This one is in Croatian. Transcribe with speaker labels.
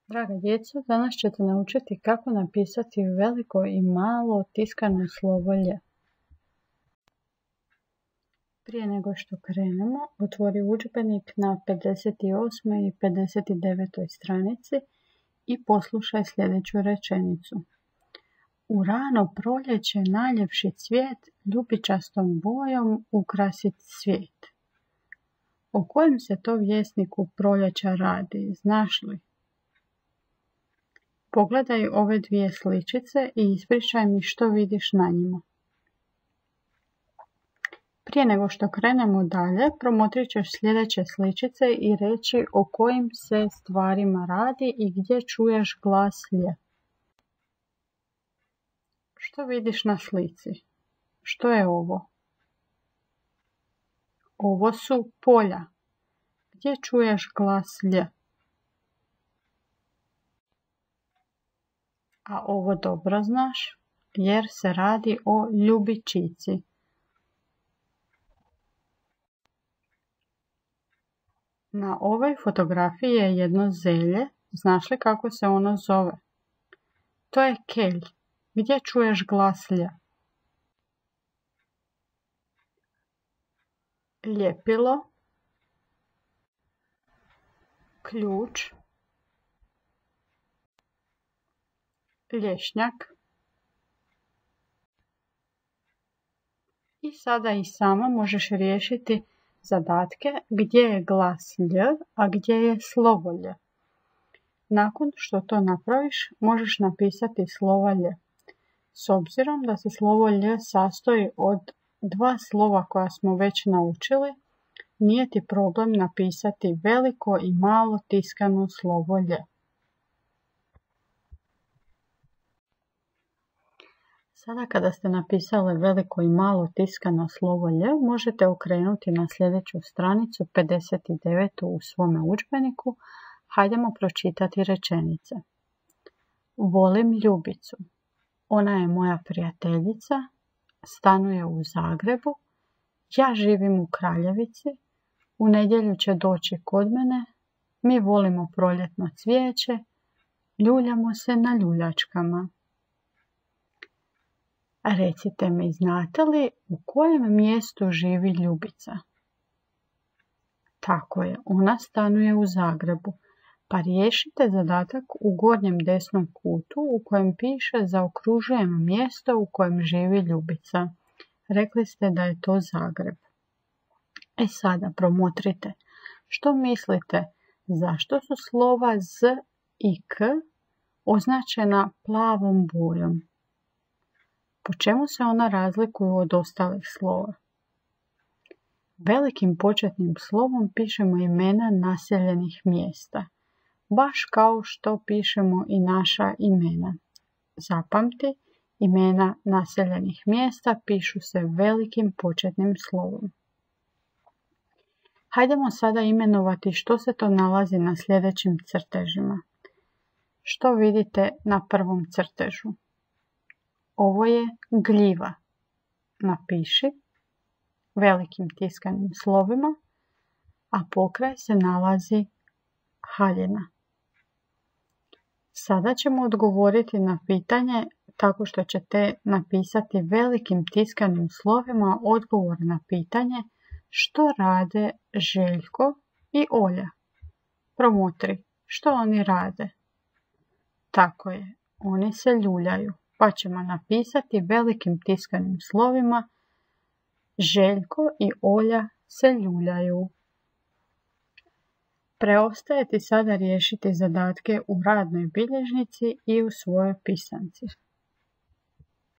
Speaker 1: Draga djeco, danas ćete naučiti kako napisati veliko i malo tiskano slovo Lj. Prije nego što krenemo, otvori udžbenik na 58. i 59. stranici i poslušaj sljedeću rečenicu. U rano proljeće najljepši cvijet ljubičastom bojom ukrasit svijet. O kojem se to vjesniku proljeća radi, znaš li? Pogledaj ove dvije sličice i ispričaj mi što vidiš na njima. Prije nego što krenemo dalje, promotrit ćeš sljedeće sličice i reći o kojim se stvarima radi i gdje čuješ glas Lj. Što vidiš na slici? Što je ovo? Ovo su polja. Gdje čuješ glas Lj? A ovo dobro znaš, jer se radi o ljubičici. Na ovoj fotografiji je jedno zelje. Znaš li kako se ono zove? To je kelj. Gdje čuješ glas Lj? Ljepilo, ključ, lješnjak. I sada i sama možeš riješiti zadatke gdje je glas Lj, a gdje je slovo Lj. Nakon što to napraviš, možeš napisati slovo Lj. S obzirom da se slovo Lj sastoji od dva slova koja smo već naučili, nije ti problem napisati veliko i malo tiskano slovo Lj. Sada kada ste napisali veliko i malo tiskano slovo Lj, možete okrenuti na sljedeću stranicu 59. u svome udžbeniku. Hajdemo pročitati rečenice. Volim Ljubicu. Ona je moja prijateljica, stanuje u Zagrebu, ja živim u Kraljevici, u nedjelju će doći kod mene, mi volimo proljetno cvijeće, ljuljamo se na ljuljačkama. Recite mi, znate li u kojem mjestu živi Ljubica? Tako je, ona stanuje u Zagrebu. Pa riješite zadatak u gornjem desnom kutu u kojem piše zaokružujem mjesto u kojem živi Ljubica. Rekli ste da je to Zagreb. Sada promotrite. Što mislite, zašto su slova Z i K označena plavom bojom? Po čemu se ona razlikuju od ostalih slova? Velikim početnim slovom pišemo imena naseljenih mjesta, baš kao što pišemo i naša imena. Zapamti, imena naseljenih mjesta pišu se velikim početnim slovom. Hajdemo sada imenovati što se to nalazi na sljedećim crtežima. Što vidite na prvom crtežu? Ovo je gljiva. Napiši velikim tiskanim slovima, a pokraj se nalazi haljina. Sada ćemo odgovoriti na pitanje tako što ćete napisati velikim tiskanim slovima odgovor na pitanje što rade Željko i Olja. Promotri, što oni rade? Tako je, oni se ljuljaju. Pa ćemo napisati velikim tiskanim slovima Željko i Olja se ljuljaju. Preostaje ti sada riješiti zadatke u radnoj bilježnici i u svojoj pisanci.